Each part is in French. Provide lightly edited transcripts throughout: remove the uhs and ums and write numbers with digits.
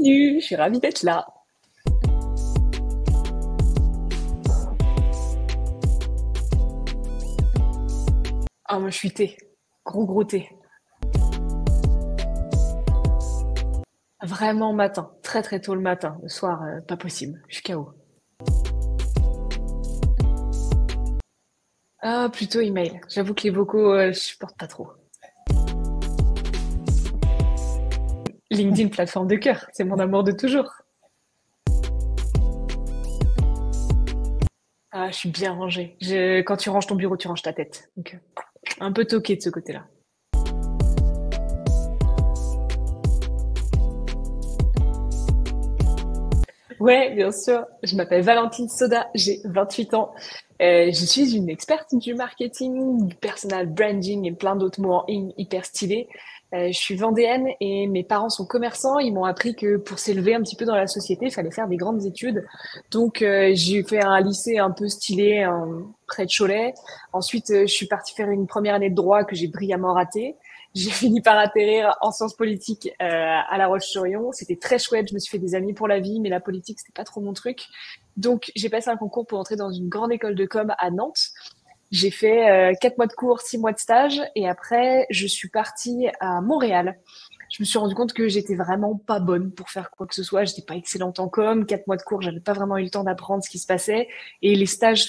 Bienvenue, je suis ravie d'être là. Ah, moi je suis thé, gros thé. Vraiment matin, très tôt le matin. Le soir, pas possible, je suis KO. Ah, plutôt email. J'avoue que les vocaux, je supporte pas trop. LinkedIn, plateforme de cœur, c'est mon amour de toujours. Ah, je suis bien rangée. Quand tu ranges ton bureau, tu ranges ta tête. Donc, un peu toqué de ce côté-là. Ouais, bien sûr. Je m'appelle Valentine Soda, j'ai 28 ans. Je suis une experte du marketing, du personal branding et plein d'autres mots en ligne hyper stylés. Je suis vendéenne et mes parents sont commerçants. Ils m'ont appris que pour s'élever un petit peu dans la société, il fallait faire des grandes études. Donc, j'ai fait un lycée un peu stylé près de Cholet. Ensuite, je suis partie faire une première année de droit que j'ai brillamment ratée. J'ai fini par atterrir en sciences politiques à La Roche-sur-Yon. C'était très chouette. Je me suis fait des amis pour la vie, mais la politique, c'était pas trop mon truc. Donc, j'ai passé un concours pour entrer dans une grande école de com à Nantes. J'ai fait 4 mois de cours, 6 mois de stage, et après, je suis partie à Montréal. Je me suis rendu compte que j'étais vraiment pas bonne pour faire quoi que ce soit. J'étais pas excellente en com. 4 mois de cours, j'avais pas vraiment eu le temps d'apprendre ce qui se passait. Et le stage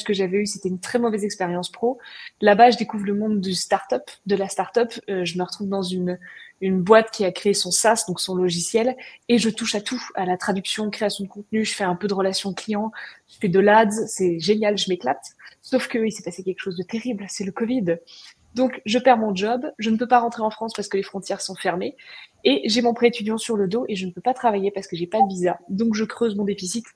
que j'avais eu, c'était une très mauvaise expérience pro. Là-bas, je découvre le monde du start-up, de la start-up. Je me retrouve dans une boîte qui a créé son SaaS, donc son logiciel, et je touche à tout, à la traduction, création de contenu. Je fais un peu de relations clients, je fais de l'ads, c'est génial, je m'éclate. Sauf que il s'est passé quelque chose de terrible, c'est le Covid. Donc, je perds mon job, je ne peux pas rentrer en France parce que les frontières sont fermées, et j'ai mon prêt étudiant sur le dos et je ne peux pas travailler parce que j'ai pas de visa. Donc, je creuse mon déficit.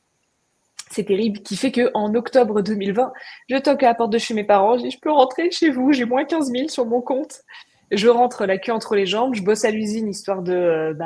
C'est terrible, qui fait que en octobre 2020, je toque à la porte de chez mes parents, je dis, je peux rentrer chez vous, j'ai moins 15 000 sur mon compte. Je rentre la queue entre les jambes, je bosse à l'usine histoire de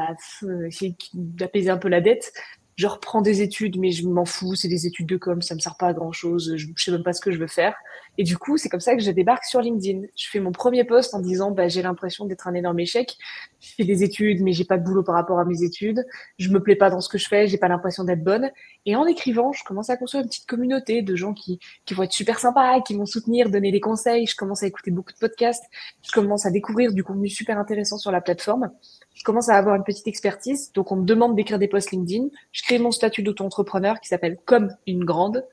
essayer d'apaiser un peu la dette. Je reprends des études, mais je m'en fous, c'est des études de com, ça me sert pas à grand chose, je sais même pas ce que je veux faire. Et du coup, c'est comme ça que je débarque sur LinkedIn. Je fais mon premier post en disant, j'ai l'impression d'être un énorme échec. Je fais des études, mais j'ai pas de boulot par rapport à mes études. Je me plais pas dans ce que je fais, j'ai pas l'impression d'être bonne. Et en écrivant, je commence à construire une petite communauté de gens qui vont être super sympas, qui vont soutenir, donner des conseils. Je commence à écouter beaucoup de podcasts. Je commence à découvrir du contenu super intéressant sur la plateforme. Je commence à avoir une petite expertise. Donc, on me demande d'écrire des posts LinkedIn. Je crée mon statut d'auto-entrepreneur qui s'appelle Comme une grande.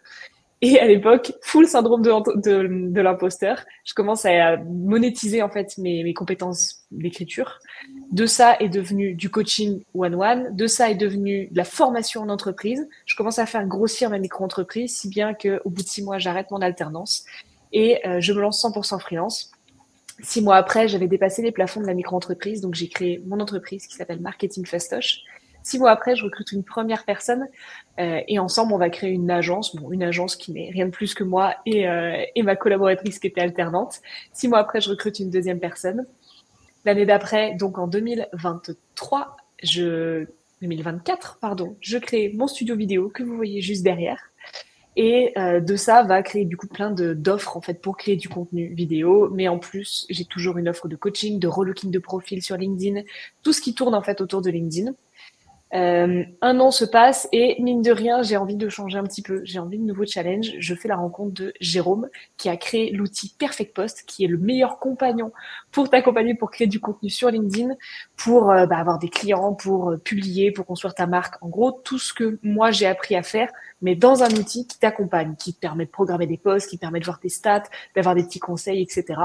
Et à l'époque, full syndrome de l'imposteur. Je commence à monétiser en fait mes compétences d'écriture. De ça est devenu du coaching one-one. De ça est devenu de la formation en entreprise. Je commence à faire grossir ma micro-entreprise, si bien qu'au bout de 6 mois, j'arrête mon alternance et je me lance 100% freelance. 6 mois après, j'avais dépassé les plafonds de la micro-entreprise, donc j'ai créé mon entreprise qui s'appelle Marketing Fastoche. 6 mois après, je recrute une première personne et ensemble, on va créer une agence qui n'est rien de plus que moi et ma collaboratrice qui était alternante. 6 mois après, je recrute une deuxième personne. L'année d'après, donc en 2023, 2024, pardon, je crée mon studio vidéo que vous voyez juste derrière. Et de ça va créer du coup plein d'offres en fait pour créer du contenu vidéo. Mais en plus, j'ai toujours une offre de coaching, de relooking de profil sur LinkedIn, tout ce qui tourne en fait autour de LinkedIn. 1 an se passe et mine de rien, j'ai envie de changer un petit peu. J'ai envie de nouveaux challenges. Je fais la rencontre de Jérôme qui a créé l'outil Perfect Post, qui est le meilleur compagnon pour t'accompagner pour créer du contenu sur LinkedIn, pour avoir des clients, pour publier, pour construire ta marque. En gros, tout ce que moi j'ai appris à faire, mais dans un outil qui t'accompagne, qui te permet de programmer des posts, qui te permet de voir tes stats, d'avoir des petits conseils, etc.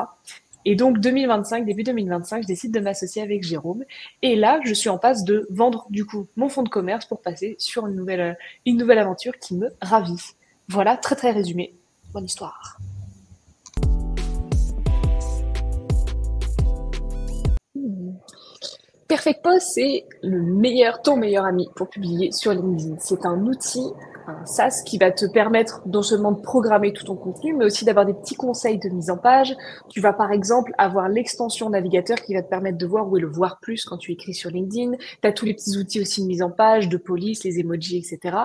Et donc 2025, début 2025, je décide de m'associer avec Jérôme. Et là, je suis en passe de vendre du coup mon fonds de commerce pour passer sur une nouvelle aventure qui me ravit. Voilà, très résumé. Bonne histoire. Perfect Post, c'est ton meilleur ami pour publier sur LinkedIn. C'est un outil, un SaaS qui va te permettre non seulement de programmer tout ton contenu, mais aussi d'avoir des petits conseils de mise en page. Tu vas par exemple avoir l'extension navigateur qui va te permettre de voir où est le voir plus quand tu écris sur LinkedIn. Tu as tous les petits outils aussi de mise en page, de police, les emojis, etc.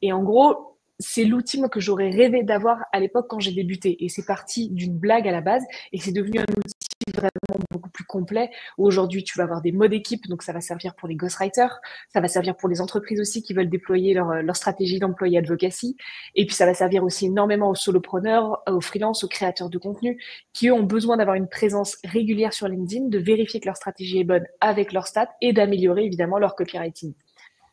Et en gros, c'est l'outil moi, que j'aurais rêvé d'avoir à l'époque quand j'ai débuté. Et c'est parti d'une blague à la base et c'est devenu un outil vraiment beaucoup plus complet. Aujourd'hui, tu vas avoir des modes équipe, donc ça va servir pour les ghostwriters, ça va servir pour les entreprises aussi qui veulent déployer leur stratégie d'employé advocacy, et puis ça va servir aussi énormément aux solopreneurs, aux freelances, aux créateurs de contenu, qui eux ont besoin d'avoir une présence régulière sur LinkedIn, de vérifier que leur stratégie est bonne avec leurs stats et d'améliorer évidemment leur copywriting.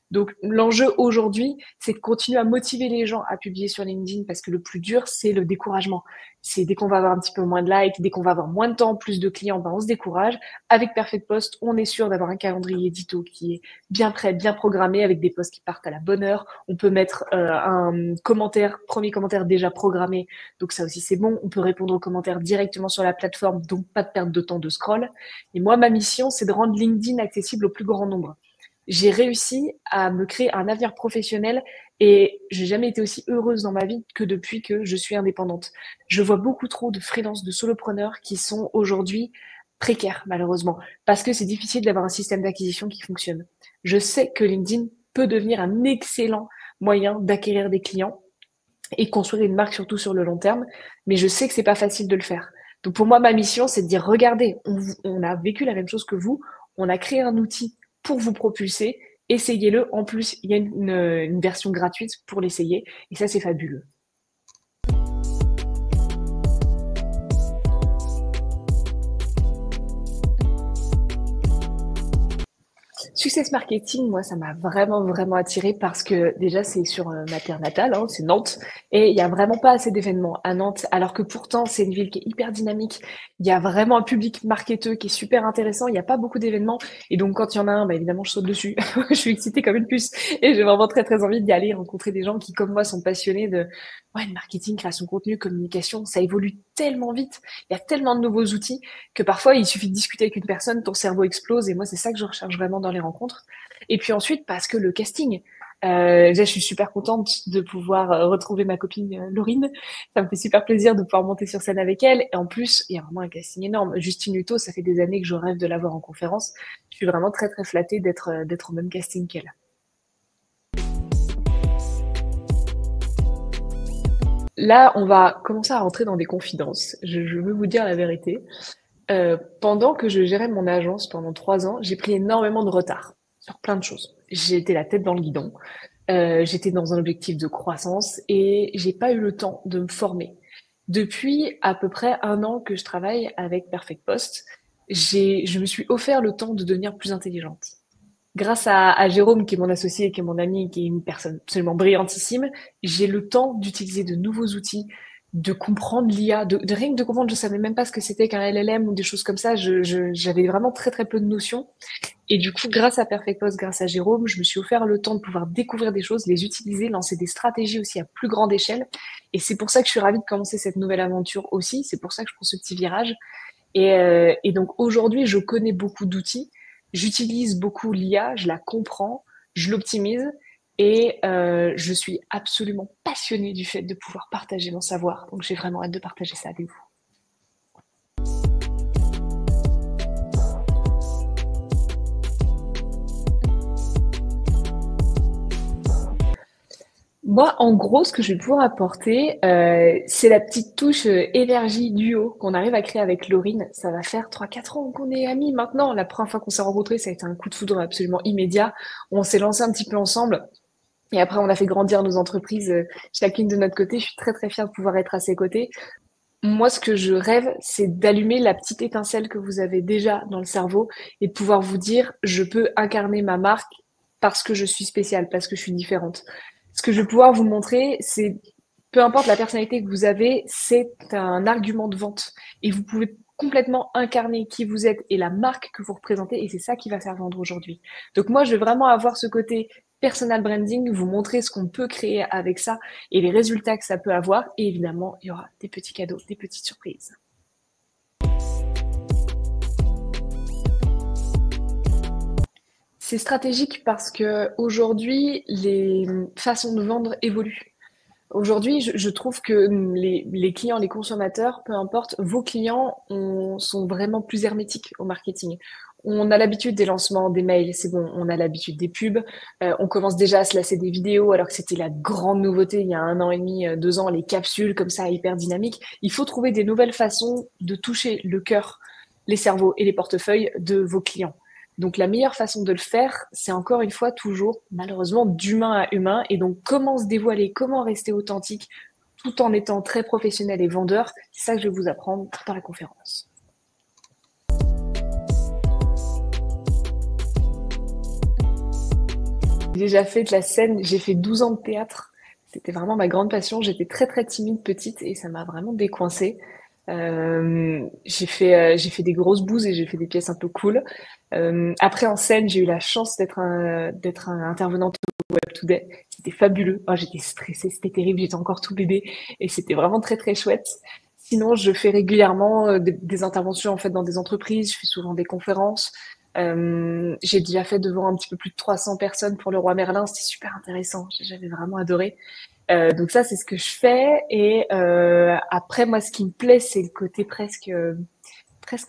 Donc, l'enjeu aujourd'hui, c'est de continuer à motiver les gens à publier sur LinkedIn parce que le plus dur, c'est le découragement. C'est dès qu'on va avoir un petit peu moins de likes, dès qu'on va avoir moins de temps, plus de clients, ben on se décourage. Avec Perfect Post, on est sûr d'avoir un calendrier édito qui est bien prêt, bien programmé avec des posts qui partent à la bonne heure. On peut mettre un commentaire, premier commentaire déjà programmé. Donc ça aussi, c'est bon. On peut répondre aux commentaires directement sur la plateforme, donc pas de perte de temps de scroll. Et moi, ma mission, c'est de rendre LinkedIn accessible au plus grand nombre. J'ai réussi à me créer un avenir professionnel et j'ai jamais été aussi heureuse dans ma vie que depuis que je suis indépendante. Je vois beaucoup trop de freelances, de solopreneurs qui sont aujourd'hui précaires, malheureusement, parce que c'est difficile d'avoir un système d'acquisition qui fonctionne. Je sais que LinkedIn peut devenir un excellent moyen d'acquérir des clients et construire une marque surtout sur le long terme, mais je sais que c'est pas facile de le faire. Donc pour moi, ma mission, c'est de dire, regardez, on a vécu la même chose que vous, on a créé un outil pour vous propulser, essayez-le. En plus, il y a une version gratuite pour l'essayer, et ça, c'est fabuleux. Success Marketing, moi, ça m'a vraiment, vraiment attirée parce que déjà, c'est sur ma terre natale, hein, c'est Nantes, et il y a vraiment pas assez d'événements à Nantes, alors que pourtant, c'est une ville qui est hyper dynamique. Il y a vraiment un public marketeux qui est super intéressant. Il n'y a pas beaucoup d'événements, et donc quand il y en a un, bah, évidemment, je saute dessus. Je suis excitée comme une puce, et j'ai vraiment très, très envie d'y aller, rencontrer des gens qui, comme moi, sont passionnés de marketing, création de contenu, communication. Ça évolue tellement vite. Il y a tellement de nouveaux outils que parfois, il suffit de discuter avec une personne, ton cerveau explose. Et moi, c'est ça que je recherche vraiment dans les rencontres. Et puis ensuite, parce que le casting, déjà, je suis super contente de pouvoir retrouver ma copine Laurine. Ça me fait super plaisir de pouvoir monter sur scène avec elle. Et en plus, il y a vraiment un casting énorme. Justine Hutto, ça fait des années que je rêve de la voir en conférence. Je suis vraiment très, très flattée d'être au même casting qu'elle. Là, on va commencer à rentrer dans des confidences. Je veux vous dire la vérité. Pendant que je gérais mon agence pendant 3 ans, j'ai pris énormément de retard sur plein de choses. J'ai été la tête dans le guidon. J'étais dans un objectif de croissance et j'ai pas eu le temps de me former. Depuis à peu près 1 an que je travaille avec Perfect Post, je me suis offert le temps de devenir plus intelligente. Grâce à Jérôme, qui est mon associé, qui est mon ami, qui est une personne absolument brillantissime, j'ai le temps d'utiliser de nouveaux outils, de comprendre l'IA, de rien que de comprendre, je savais même pas ce que c'était qu'un LLM ou des choses comme ça. J'avais vraiment très très peu de notions. Et du coup, grâce à Perfect Post, grâce à Jérôme, je me suis offert le temps de pouvoir découvrir des choses, les utiliser, lancer des stratégies aussi à plus grande échelle. Et c'est pour ça que je suis ravie de commencer cette nouvelle aventure aussi. C'est pour ça que je prends ce petit virage. Et donc aujourd'hui, je connais beaucoup d'outils, j'utilise beaucoup l'IA, je la comprends, je l'optimise et je suis absolument passionnée du fait de pouvoir partager mon savoir. Donc j'ai vraiment hâte de partager ça avec vous. Moi, en gros, ce que je vais pouvoir apporter, c'est la petite touche énergie duo qu'on arrive à créer avec Laurine. Ça va faire 3, 4 ans qu'on est amis maintenant. La première fois qu'on s'est rencontrés, ça a été un coup de foudre absolument immédiat. On s'est lancé un petit peu ensemble. Et après, on a fait grandir nos entreprises chacune de notre côté. Je suis très, très fière de pouvoir être à ses côtés. Moi, ce que je rêve, c'est d'allumer la petite étincelle que vous avez déjà dans le cerveau et de pouvoir vous dire, je peux incarner ma marque parce que je suis spéciale, parce que je suis différente. Ce que je vais pouvoir vous montrer, c'est peu importe la personnalité que vous avez, c'est un argument de vente. Et vous pouvez complètement incarner qui vous êtes et la marque que vous représentez. Et c'est ça qui va faire vendre aujourd'hui. Donc moi, je vais vraiment avoir ce côté personal branding, vous montrer ce qu'on peut créer avec ça et les résultats que ça peut avoir. Et évidemment, il y aura des petits cadeaux, des petites surprises. C'est stratégique parce que aujourd'hui, les façons de vendre évoluent. Aujourd'hui, je trouve que les clients, les consommateurs, peu importe, vos clients sont vraiment plus hermétiques au marketing. On a l'habitude des lancements, des mails, c'est bon, on a l'habitude des pubs. On commence déjà à se lasser des vidéos, alors que c'était la grande nouveauté il y a 1 an et demi, 2 ans, les capsules comme ça, hyper dynamiques. Il faut trouver des nouvelles façons de toucher le cœur les cerveaux et les portefeuilles de vos clients. Donc la meilleure façon de le faire, c'est encore une fois toujours malheureusement d'humain à humain. Et donc comment se dévoiler, comment rester authentique tout en étant très professionnel et vendeur, c'est ça que je vais vous apprendre dans la conférence. J'ai déjà fait de la scène, j'ai fait 12 ans de théâtre. C'était vraiment ma grande passion. J'étais très très timide petite et ça m'a vraiment décoincée. J'ai fait des grosses bouses et j'ai fait des pièces un peu cool. Après en scène, j'ai eu la chance d'être un intervenante au Web Today. C'était fabuleux. Oh, j'étais stressée, c'était terrible. J'étais encore tout bébé et c'était vraiment très très chouette. Sinon, je fais régulièrement des interventions en fait dans des entreprises. Je fais souvent des conférences. J'ai déjà fait devant un petit peu plus de 300 personnes pour le Roi Merlin. C'était super intéressant. J'avais vraiment adoré. Donc ça, c'est ce que je fais. Et après, moi, ce qui me plaît, c'est le côté presque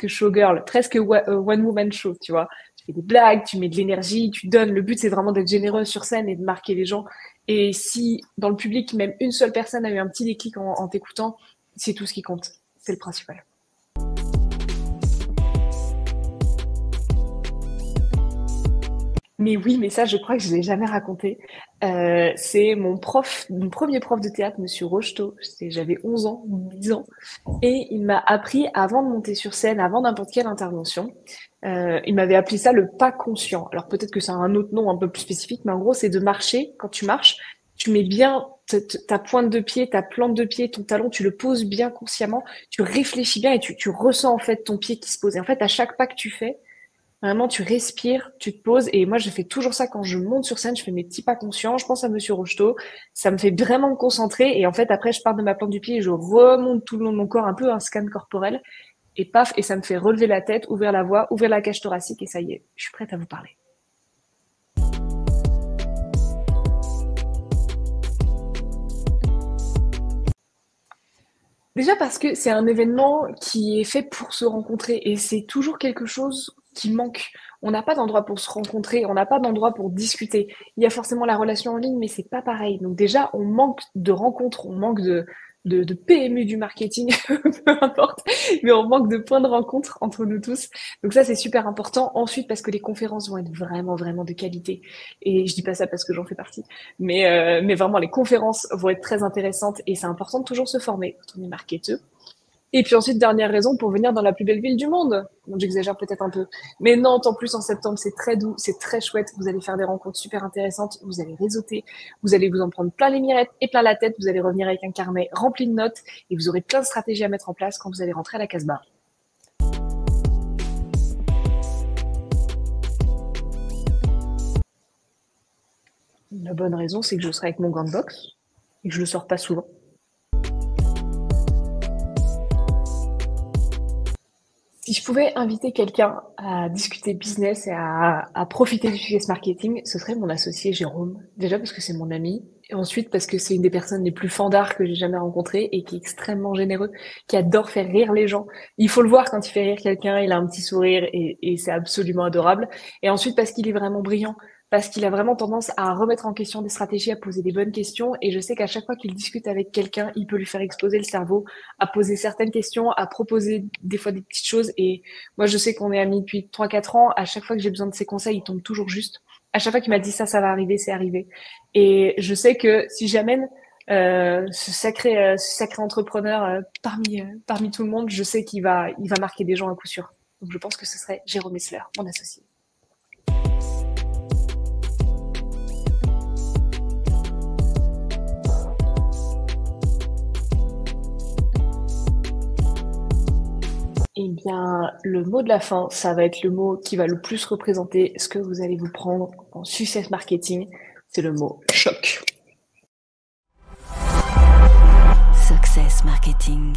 showgirl, presque one woman show, tu vois. Tu fais des blagues, tu mets de l'énergie, tu donnes. Le but, c'est vraiment d'être généreux sur scène et de marquer les gens. Et si dans le public, même une seule personne a eu un petit déclic en t'écoutant, c'est tout ce qui compte. C'est le principal. Mais oui, mais ça, je crois que je l'ai jamais raconté. C'est mon premier prof de théâtre, Monsieur Rocheteau. J'avais 11 ans, 10 ans. Et il m'a appris, avant de monter sur scène, avant n'importe quelle intervention, il m'avait appelé ça le pas conscient. Alors peut-être que c'est un autre nom un peu plus spécifique, mais en gros, c'est de marcher. Quand tu marches, tu mets bien ta pointe de pied, ta plante de pied, ton talon, tu le poses bien consciemment, tu réfléchis bien et tu ressens en fait ton pied qui se pose. Et en fait, à chaque pas que tu fais, vraiment, tu respires, tu te poses. Et moi, je fais toujours ça quand je monte sur scène. Je fais mes petits pas conscients. Je pense à Monsieur Rocheteau. Ça me fait vraiment me concentrer. Et en fait, après, je pars de ma plante du pied et je remonte tout le long de mon corps, un peu un scan corporel. Et paf, et ça me fait relever la tête, ouvrir la voix, ouvrir la cage thoracique. Et ça y est, je suis prête à vous parler. Déjà parce que c'est un événement qui est fait pour se rencontrer et c'est toujours quelque chose qui manque. On n'a pas d'endroit pour se rencontrer, on n'a pas d'endroit pour discuter. Il y a forcément la relation en ligne, mais c'est pas pareil. Donc déjà, on manque de rencontres, on manque de PMU du marketing, peu importe, mais on manque de points de rencontre entre nous tous. Donc ça, c'est super important. Ensuite, parce que les conférences vont être vraiment, vraiment de qualité. Et je dis pas ça parce que j'en fais partie, mais vraiment, les conférences vont être très intéressantes et c'est important de toujours se former quand on est marketeur. Et puis ensuite, dernière raison, pour venir dans la plus belle ville du monde. Donc j'exagère peut-être un peu. Mais Nantes, en plus, en septembre, c'est très doux, c'est très chouette. Vous allez faire des rencontres super intéressantes, vous allez réseauter, vous allez vous en prendre plein les mirettes et plein la tête. Vous allez revenir avec un carnet rempli de notes et vous aurez plein de stratégies à mettre en place quand vous allez rentrer à la Casbah. La bonne raison, c'est que je serai avec mon gant de boxe et que je le sors pas souvent. Si je pouvais inviter quelqu'un à discuter business et à profiter du success marketing, ce serait mon associé Jérôme. Déjà parce que c'est mon ami, et ensuite parce que c'est une des personnes les plus fandards que j'ai jamais rencontrées et qui est extrêmement généreux, qui adore faire rire les gens. Il faut le voir quand il fait rire quelqu'un, il a un petit sourire et c'est absolument adorable. Et ensuite parce qu'il est vraiment brillant, parce qu'il a vraiment tendance à remettre en question des stratégies, à poser des bonnes questions. Et je sais qu'à chaque fois qu'il discute avec quelqu'un, il peut lui faire exploser le cerveau, à poser certaines questions, à proposer des fois des petites choses. Et moi, je sais qu'on est amis depuis 3-4 ans. À chaque fois que j'ai besoin de ses conseils, il tombe toujours juste. À chaque fois qu'il m'a dit ça, ça va arriver, c'est arrivé. Et je sais que si j'amène ce sacré entrepreneur parmi tout le monde, je sais il va marquer des gens à coup sûr. Donc je pense que ce serait Jérôme Essler, mon associé. Eh bien, le mot de la fin, ça va être le mot qui va le plus représenter ce que vous allez vous prendre en success marketing. C'est le mot choc. Success marketing.